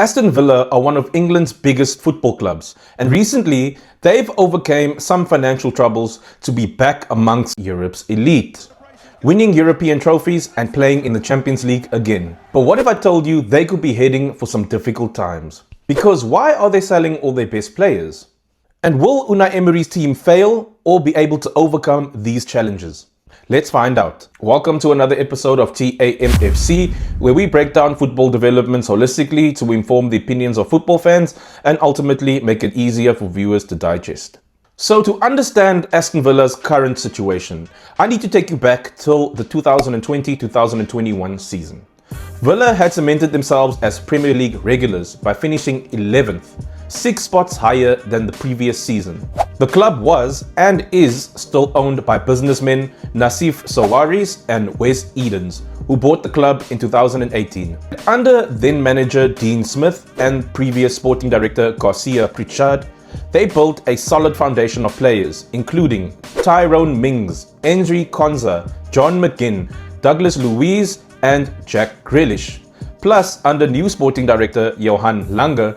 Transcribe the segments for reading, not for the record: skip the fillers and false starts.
Aston Villa are one of England's biggest football clubs, and recently they've overcome some financial troubles to be back amongst Europe's elite, winning European trophies and playing in the Champions League again. But what if I told you they could be heading for some difficult times? Because why are they selling all their best players? And will Unai Emery's team fail or be able to overcome these challenges? Let's find out. Welcome to another episode of TAMFC, where we break down football developments holistically to inform the opinions of football fans and ultimately make it easier for viewers to digest. So to understand Aston Villa's current situation, I need to take you back till the 2020-2021 season. Villa had cemented themselves as Premier League regulars by finishing 11th, 6 spots higher than the previous season. The club was and is still owned by businessmen Nassif Sawaris and Wes Edens, who bought the club in 2018. Under then manager Dean Smith and previous sporting director Garcia Pritchard, they built a solid foundation of players, including Tyrone Mings, Henry Konza, John McGinn, Douglas Luiz, and Jack Grealish. Plus, under new sporting director Johan Lange,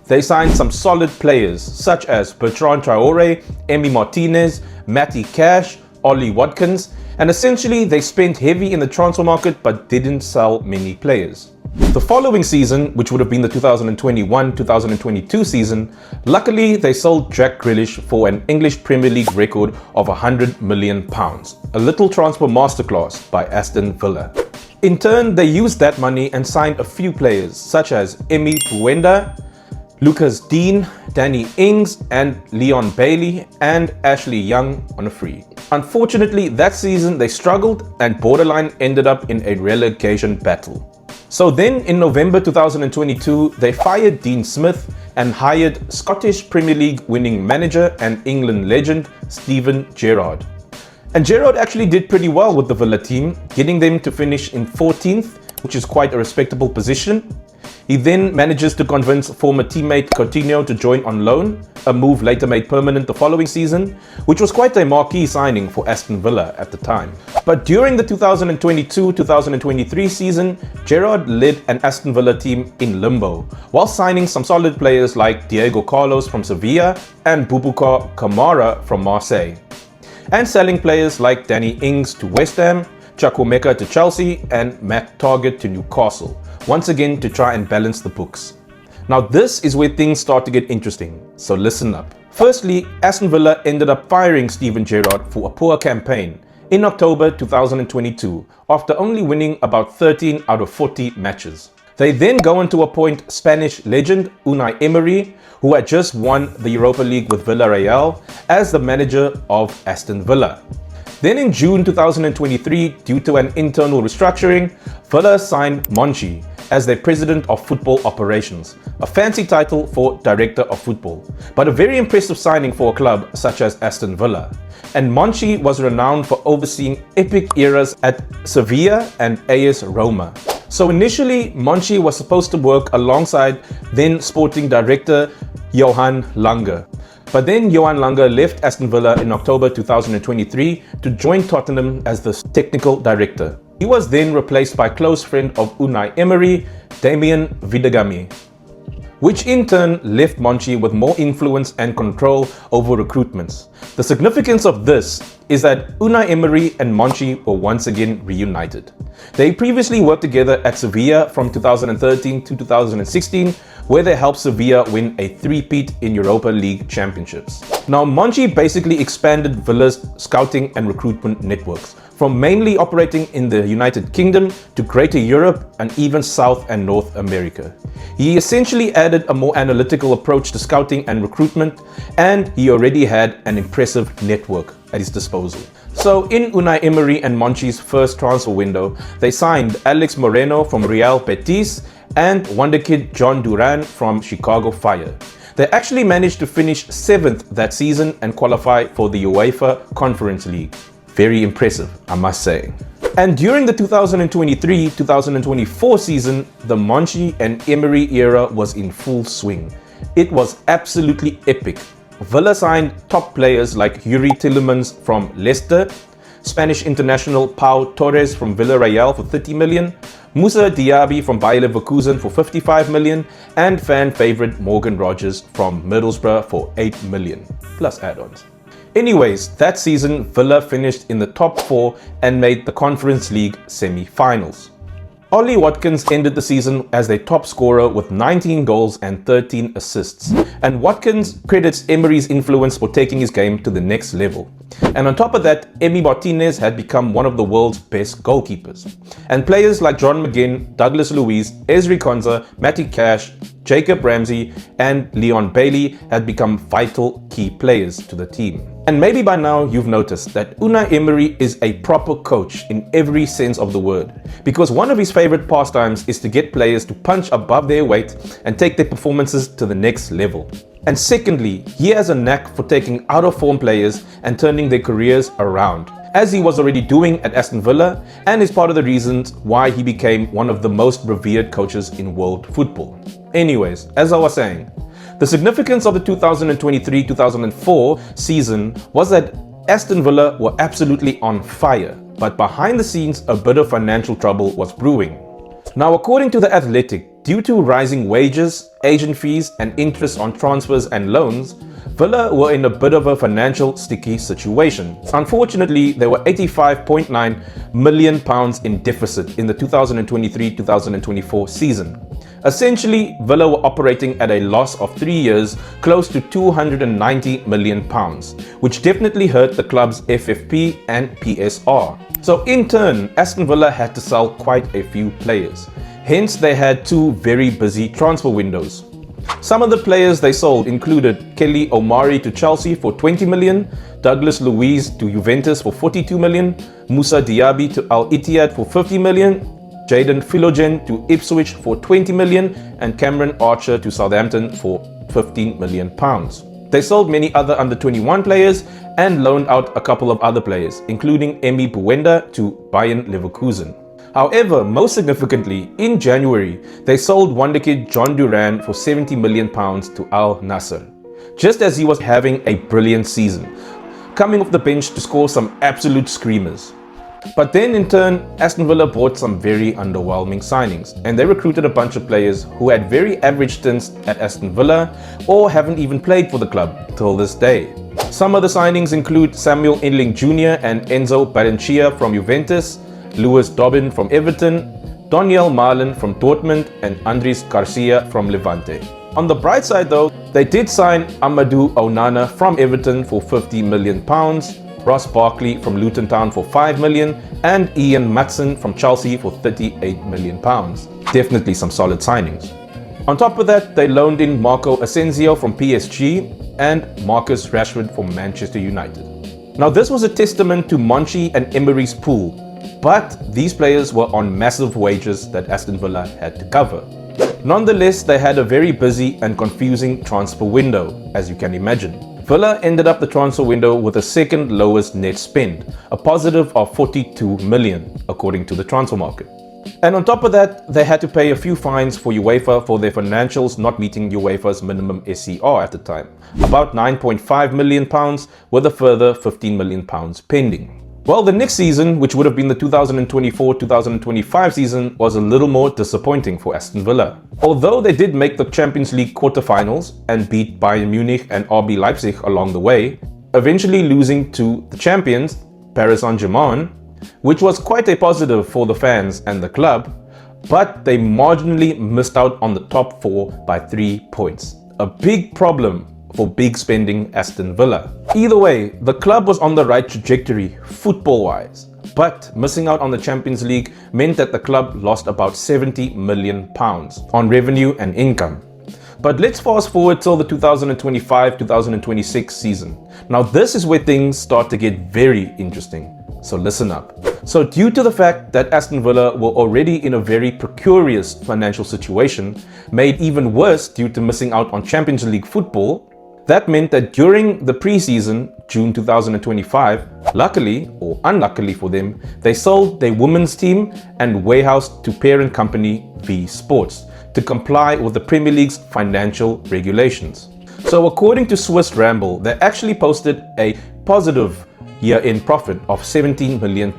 they signed some solid players such as Bertrand Traore, Emi Martinez, Matty Cash, Ollie Watkins, and essentially they spent heavy in the transfer market but didn't sell many players. The following season, which would have been the 2021-2022 season, luckily they sold Jack Grealish for an English Premier League record of £100 million, a little transfer masterclass by Aston Villa. In turn, they used that money and signed a few players such as Emi Puenda, Lucas Dean, Danny Ings, and Leon Bailey, and Ashley Young on a free. Unfortunately, that season they struggled and borderline ended up in a relegation battle. So then in November 2022, they fired Dean Smith and hired Scottish Premier League winning manager and England legend Steven Gerrard. And Gerrard actually did pretty well with the Villa team, getting them to finish in 14th, which is quite a respectable position. He then manages to convince former teammate Coutinho to join on loan, a move later made permanent the following season, which was quite a marquee signing for Aston Villa at the time. But during the 2022-2023 season, Gerrard led an Aston Villa team in limbo, while signing some solid players like Diego Carlos from Sevilla and Boubacar Kamara from Marseille, and selling players like Danny Ings to West Ham, Chukwuemeka to Chelsea, and Matt Targett to Newcastle, once again to try and balance the books. Now this is where things start to get interesting, so listen up. Firstly, Aston Villa ended up firing Steven Gerrard for a poor campaign in October 2022 after only winning about 13 out of 40 matches. They then go on to appoint Spanish legend Unai Emery, who had just won the Europa League with Villarreal, as the manager of Aston Villa. Then in June 2023, due to an internal restructuring, Villa signed Monchi as their president of football operations, a fancy title for director of football, but a very impressive signing for a club such as Aston Villa. And Monchi was renowned for overseeing epic eras at Sevilla and AS Roma. So initially, Monchi was supposed to work alongside then sporting director Johan Lange. But then Johan Lange left Aston Villa in October 2023 to join Tottenham as the technical director. He was then replaced by close friend of Unai Emery, Damien Vidagami, which in turn left Monchi with more influence and control over recruitments. The significance of this is that Unai Emery and Monchi were once again reunited. They previously worked together at Sevilla from 2013 to 2016, where they helped Sevilla win a three-peat in Europa League championships. Now, Monchi basically expanded Villa's scouting and recruitment networks, from mainly operating in the United Kingdom to Greater Europe and even South and North America. He essentially added a more analytical approach to scouting and recruitment, and he already had an impressive network at his disposal. So in Unai Emery and Monchi's first transfer window, they signed Alex Moreno from Real Betis and wonderkid John Duran from Chicago Fire. They actually managed to finish 7th that season and qualify for the UEFA Conference League. Very impressive, I must say. And during the 2023-2024 season, the Monchi and Emery era was in full swing. It was absolutely epic. Villa signed top players like Yuri Tillemans from Leicester, Spanish international Pau Torres from Villarreal for 30 million, Moussa Diaby from Bayer Leverkusen for 55 million, and fan favourite Morgan Rogers from Middlesbrough for 8 million, plus add-ons. Anyways, that season Villa finished in the top 4 and made the Conference League semi-finals. Ollie Watkins ended the season as their top scorer with 19 goals and 13 assists, and Watkins credits Emery's influence for taking his game to the next level. And on top of that, Emi Martinez had become one of the world's best goalkeepers. And players like John McGinn, Douglas Luiz, Ezri Konsa, Matty Cash, Jacob Ramsey and Leon Bailey had become vital key players to the team. And maybe by now you've noticed that Unai Emery is a proper coach in every sense of the word, because one of his favorite pastimes is to get players to punch above their weight and take their performances to the next level. And secondly, he has a knack for taking out of form players and turning their careers around, as he was already doing at Aston Villa, and is part of the reasons why he became one of the most revered coaches in world football. Anyways, as I was saying, the significance of the 2023-2004 season was that Aston Villa were absolutely on fire, but behind the scenes a bit of financial trouble was brewing. Now, according to The Athletic, due to rising wages, agent fees and interest on transfers and loans, Villa were in a bit of a financial sticky situation. Unfortunately, they were £85.9 million in deficit in the 2023-2024 season. Essentially, Villa were operating at a loss of 3 years, close to £290 million, which definitely hurt the club's FFP and PSR. So in turn, Aston Villa had to sell quite a few players. Hence, they had 2 very busy transfer windows. Some of the players they sold included Kelly Omari to Chelsea for 20 million, Douglas Luiz to Juventus for 42 million, Moussa Diaby to Al Ittihad for 50 million, Jadon Philogen to Ipswich for 20 million, and Cameron Archer to Southampton for 15 million pounds. They sold many other under-21 players and loaned out a couple of other players, including Emi Buenda to Bayer Leverkusen. However, most significantly, in January, they sold wonderkid John Duran for £70 million to Al Nassr, just as he was having a brilliant season, coming off the bench to score some absolute screamers. But then in turn, Aston Villa bought some very underwhelming signings, and they recruited a bunch of players who had very average stints at Aston Villa or haven't even played for the club till this day. Some of the signings include Samuel Inling Jr. and Enzo Barrenechea from Juventus, Lewis Dobbin from Everton, Daniel Marlin from Dortmund, and Andres Garcia from Levante. On the bright side though, they did sign Amadou Onana from Everton for £50 million, Ross Barkley from Luton Town for £5 million, and Ian Matson from Chelsea for £38 million. Definitely some solid signings. On top of that, they loaned in Marco Asensio from PSG and Marcus Rashford from Manchester United. Now this was a testament to Monchi and Emery's pool, but these players were on massive wages that Aston Villa had to cover. Nonetheless, they had a very busy and confusing transfer window, as you can imagine. Villa ended up the transfer window with the second lowest net spend, a positive of 42 million, according to the transfer market. And on top of that, they had to pay a few fines for UEFA for their financials not meeting UEFA's minimum SCR at the time, about £9.5 million, with a further £15 million pending. Well, the next season, which would have been the 2024-2025 season, was a little more disappointing for Aston Villa. Although they did make the Champions League quarterfinals and beat Bayern Munich and RB Leipzig along the way, eventually losing to the champions, Paris Saint-Germain, which was quite a positive for the fans and the club, but they marginally missed out on the top 4 by 3 points. A big problem for big spending Aston Villa. Either way, the club was on the right trajectory football-wise, but missing out on the Champions League meant that the club lost about £70 million on revenue and income. But let's fast forward till the 2025-2026 season. Now this is where things start to get very interesting, so listen up. So due to the fact that Aston Villa were already in a very precarious financial situation, made even worse due to missing out on Champions League football, that meant that during the pre-season, June 2025, luckily or unluckily for them, they sold their women's team and warehouse to parent company V Sports to comply with the Premier League's financial regulations. So according to Swiss Ramble, they actually posted a positive year-end profit of £17 million,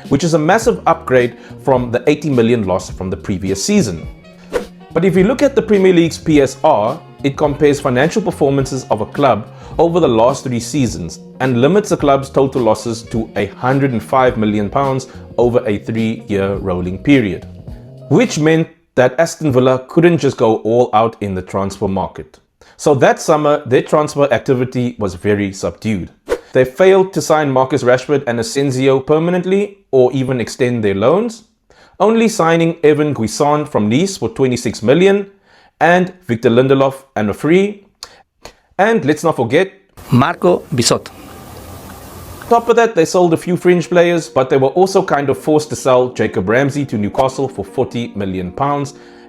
which is a massive upgrade from the £80 million loss from the previous season. But if you look at the Premier League's PSR, it compares financial performances of a club over the last 3 seasons and limits the club's total losses to £105 million over a 3-year rolling period, which meant that Aston Villa couldn't just go all out in the transfer market. So that summer, their transfer activity was very subdued. They failed to sign Marcus Rashford and Asensio permanently or even extend their loans, only signing Evan Guisson from Nice for £26 million and Victor Lindelof and a free. And let's not forget Marco Bisotto. Top of that, they sold a few fringe players, but they were also kind of forced to sell Jacob Ramsey to Newcastle for £40 million,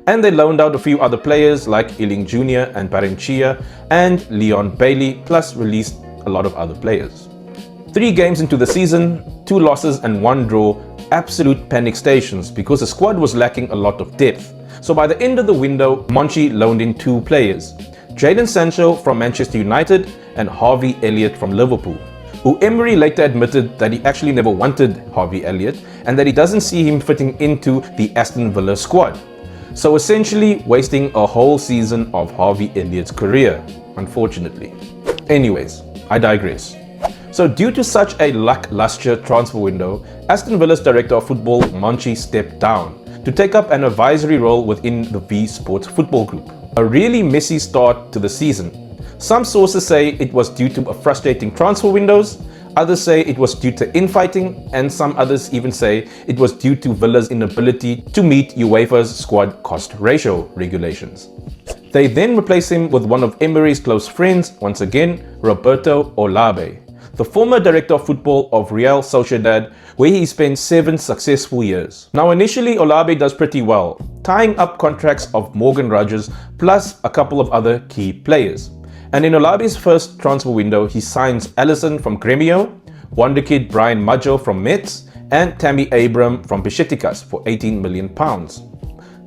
and they loaned out a few other players like Ealing Jr. and Barrenechea and Leon Bailey, plus released a lot of other players. 3 games into the season, 2 losses and 1 draw, absolute panic stations because the squad was lacking a lot of depth. So by the end of the window, Monchi loaned in 2 players, Jadon Sancho from Manchester United and Harvey Elliott from Liverpool, who Emery later admitted that he actually never wanted Harvey Elliott and that he doesn't see him fitting into the Aston Villa squad. So essentially wasting a whole season of Harvey Elliott's career, unfortunately. Anyways, I digress. So due to such a lackluster transfer window, Aston Villa's director of football, Monchi, stepped down to take up an advisory role within the V Sports Football Group. A really messy start to the season. Some sources say it was due to a frustrating transfer windows, others say it was due to infighting, and some others even say it was due to Villa's inability to meet UEFA's squad cost ratio regulations. They then replaced him with one of Emery's close friends, once again, Roberto Olabe, the former director of football of Real Sociedad, where he spent 7 successful years. Now initially Olabe does pretty well, tying up contracts of Morgan Rogers plus a couple of other key players. And in Olabe's first transfer window, he signs Alisson from Gremio, wonder kid Brian Maggio from Metz, and Tammy Abraham from Besiktas for £18 million.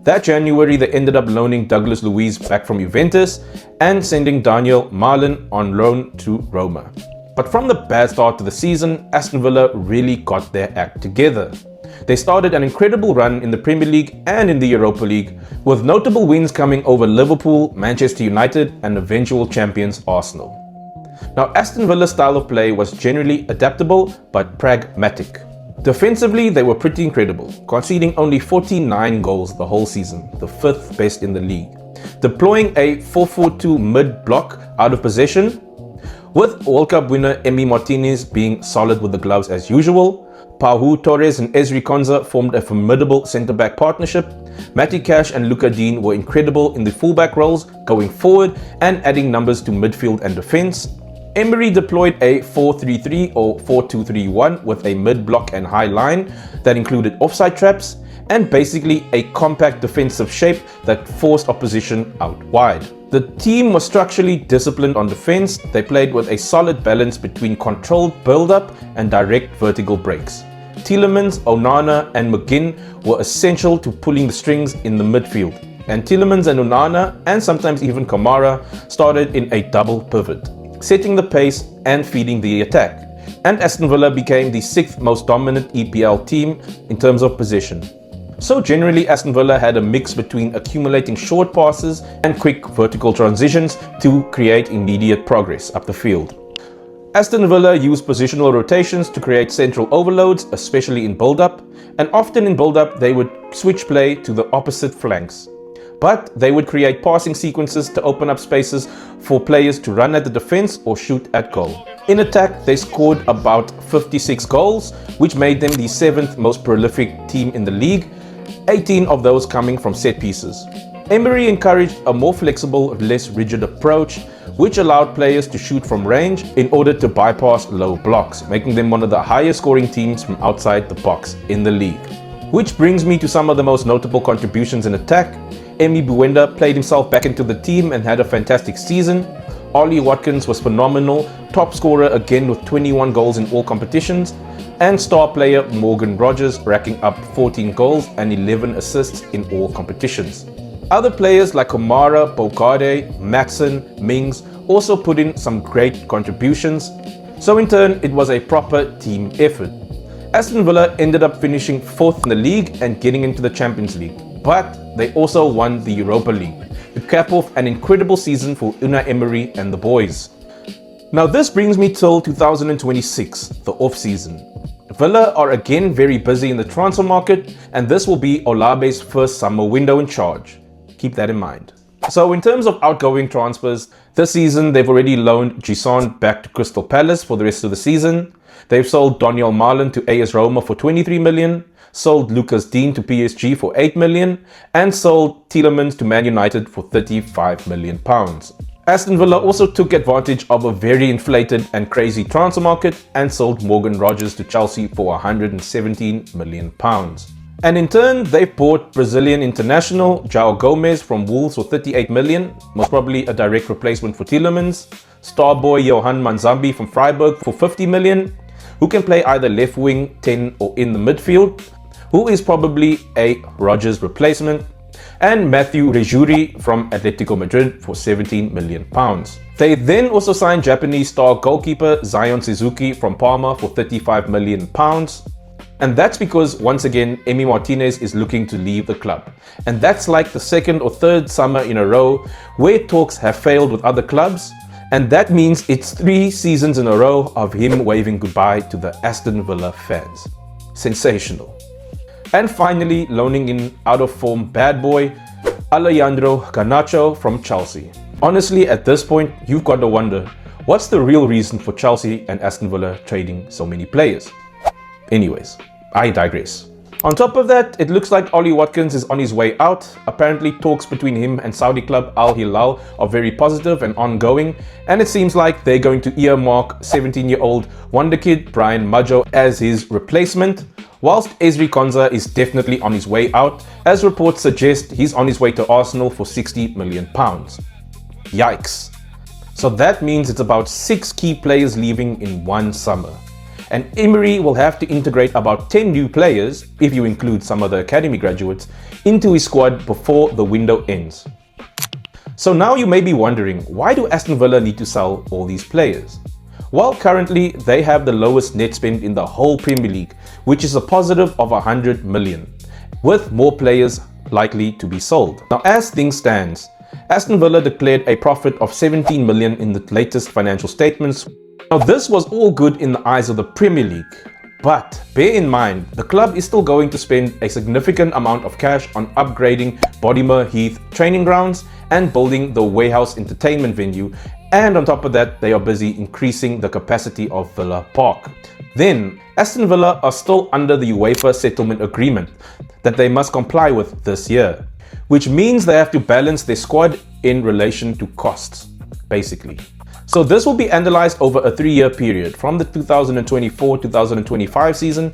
That January, they ended up loaning Douglas Luiz back from Juventus and sending Daniel Marlin on loan to Roma. But from the bad start to the season, Aston Villa really got their act together. They started an incredible run in the Premier League and in the Europa League, with notable wins coming over Liverpool, Manchester United and eventual champions Arsenal. Now Aston Villa's style of play was generally adaptable but pragmatic. Defensively, they were pretty incredible, conceding only 49 goals the whole season, the 5th best in the league. Deploying a 4-4-2 mid-block out of possession, with World Cup winner Emi Martinez being solid with the gloves as usual. Pau Torres and Ezri Konsa formed a formidable centre-back partnership. Matty Cash and Luca Dean were incredible in the fullback roles, going forward and adding numbers to midfield and defence. Emery deployed a 4-3-3 or 4-2-3-1 with a mid-block and high line that included offside traps, and basically a compact defensive shape that forced opposition out wide. The team was structurally disciplined on defense. They played with a solid balance between controlled build-up and direct vertical breaks. Tielemans, Onana and McGinn were essential to pulling the strings in the midfield, and Tielemans and Onana, and sometimes even Kamara, started in a double pivot, setting the pace and feeding the attack. And Aston Villa became the 6th most dominant EPL team in terms of possession. So generally, Aston Villa had a mix between accumulating short passes and quick vertical transitions to create immediate progress up the field. Aston Villa used positional rotations to create central overloads, especially in build-up, and often in build-up they would switch play to the opposite flanks. But they would create passing sequences to open up spaces for players to run at the defense or shoot at goal. In attack, they scored about 56 goals, which made them the 7th most prolific team in the league, 18 of those coming from set pieces. Emery encouraged a more flexible, less rigid approach, which allowed players to shoot from range in order to bypass low blocks, making them one of the highest scoring teams from outside the box in the league. Which brings me to some of the most notable contributions in attack. Emi Buenda played himself back into the team and had a fantastic season. Ollie Watkins was phenomenal, top scorer again with 21 goals in all competitions, and star player Morgan Rogers racking up 14 goals and 11 assists in all competitions. Other players like Kamara, Bogarde, Matson, Mings also put in some great contributions. So in turn, it was a proper team effort. Aston Villa ended up finishing 4th in the league and getting into the Champions League, but they also won the Europa League to cap off an incredible season for Unai Emery and the boys. Now this brings me till 2026, the off-season. Villa are again very busy in the transfer market, and this will be Olabe's first summer window in charge. Keep that in mind. So in terms of outgoing transfers, this season they've already loaned Gerson back to Crystal Palace for the rest of the season. They've sold Daniel Marlin to AS Roma for 23 million, sold Lucas Dean to PSG for 8 million, and sold Tielemans to Man United for 35 million pounds. Aston Villa also took advantage of a very inflated and crazy transfer market and sold Morgan Rogers to Chelsea for 117 million pounds. And in turn, they bought Brazilian international João Gomes from Wolves for 38 million, most probably a direct replacement for Tielemans. Star boy Johan Manzambi from Freiburg for 50 million, who can play either left wing, 10 or in the midfield, who is probably a Rogers replacement. And Matthew Rejuri from Atletico Madrid for 17 million pounds. They then also signed Japanese star goalkeeper Zion Suzuki from Parma for 35 million pounds. And that's because, once again, Emi Martinez is looking to leave the club. And that's like the second or third summer in a row where talks have failed with other clubs. And that means it's 3 seasons in a row of him waving goodbye to the Aston Villa fans. Sensational. And finally, loaning in out-of-form bad boy Alejandro Garnacho from Chelsea. Honestly, at this point, you've got to wonder, what's the real reason for Chelsea and Aston Villa trading so many players? Anyways, I digress. On top of that, it looks like Ollie Watkins is on his way out. Apparently, talks between him and Saudi club Al Hilal are very positive and ongoing, and it seems like they're going to earmark 17-year-old wonderkid Brian Maggio as his replacement, whilst Ezri Konsa is definitely on his way out, as reports suggest he's on his way to Arsenal for 60 million pounds. Yikes. So that means it's about 6 key players leaving in one summer. And Emery will have to integrate about 10 new players, if you include some of the academy graduates, into his squad before the window ends. So now you may be wondering, why do Aston Villa need to sell all these players? Well, currently they have the lowest net spend in the whole Premier League, which is a positive of 100 million, with more players likely to be sold. Now, as things stand, Aston Villa declared a profit of 17 million in the latest financial statements. Now, this was all good in the eyes of the Premier League, but bear in mind, the club is still going to spend a significant amount of cash on upgrading Bodymer Heath training grounds and building the Warehouse entertainment venue, and on top of that, they are busy increasing the capacity of Villa Park. Then, Aston Villa are still under the UEFA settlement agreement that they must comply with this year, which means they have to balance their squad in relation to costs, basically. So this will be analyzed over a 3-year period from the 2024-2025 season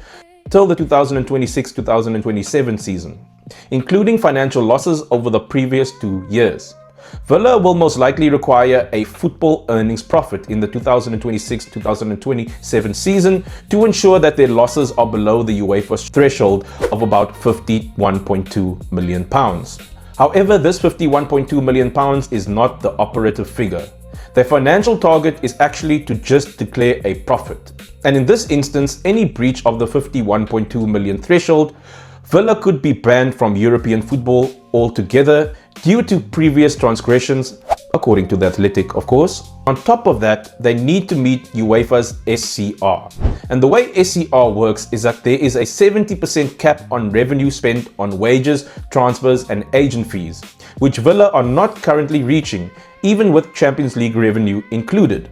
till the 2026-2027 season, including financial losses over the previous 2 years. Villa will most likely require a football earnings profit in the 2026-2027 season to ensure that their losses are below the UEFA threshold of about £51.2 million. However, this £51.2 million is not the operative figure. Their financial target is actually to just declare a profit. And in this instance, any breach of the 51.2 million threshold, Villa could be banned from European football altogether due to previous transgressions, according to The Athletic, of course. On top of that, they need to meet UEFA's SCR. And the way SCR works is that there is a 70% cap on revenue spent on wages, transfers and agent fees, which Villa are not currently reaching, even with Champions League revenue included.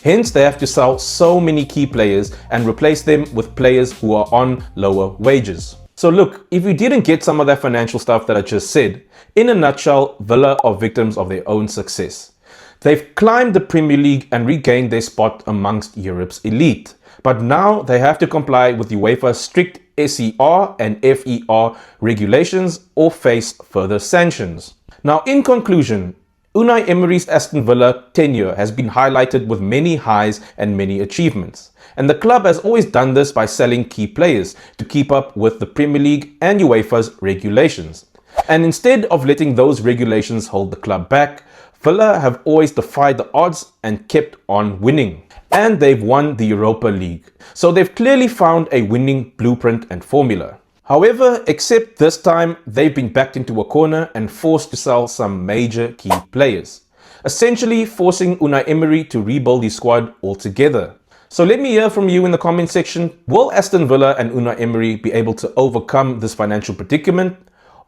Hence, they have to sell so many key players and replace them with players who are on lower wages. So look, if you didn't get some of that financial stuff that I just said, in a nutshell, Villa are victims of their own success. They've climbed the Premier League and regained their spot amongst Europe's elite. But now they have to comply with UEFA's strict SCR and FER regulations or face further sanctions. Now, in conclusion, Unai Emery's Aston Villa tenure has been highlighted with many highs and many achievements. And the club has always done this by selling key players to keep up with the Premier League and UEFA's regulations. And instead of letting those regulations hold the club back, Villa have always defied the odds and kept on winning. And they've won the Europa League. So they've clearly found a winning blueprint and formula. However, except this time, they've been backed into a corner and forced to sell some major key players, essentially forcing Unai Emery to rebuild his squad altogether. So let me hear from you in the comment section. Will Aston Villa and Unai Emery be able to overcome this financial predicament,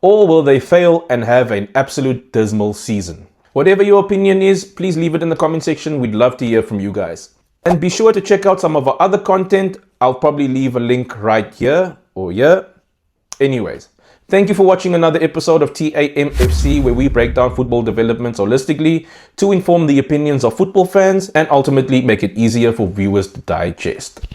or will they fail and have an absolute dismal season? Whatever your opinion is, please leave it in the comment section. We'd love to hear from you guys. And be sure to check out some of our other content. I'll probably leave a link right here or here. Anyways, thank you for watching another episode of TAMFC, where we break down football developments holistically to inform the opinions of football fans and ultimately make it easier for viewers to digest.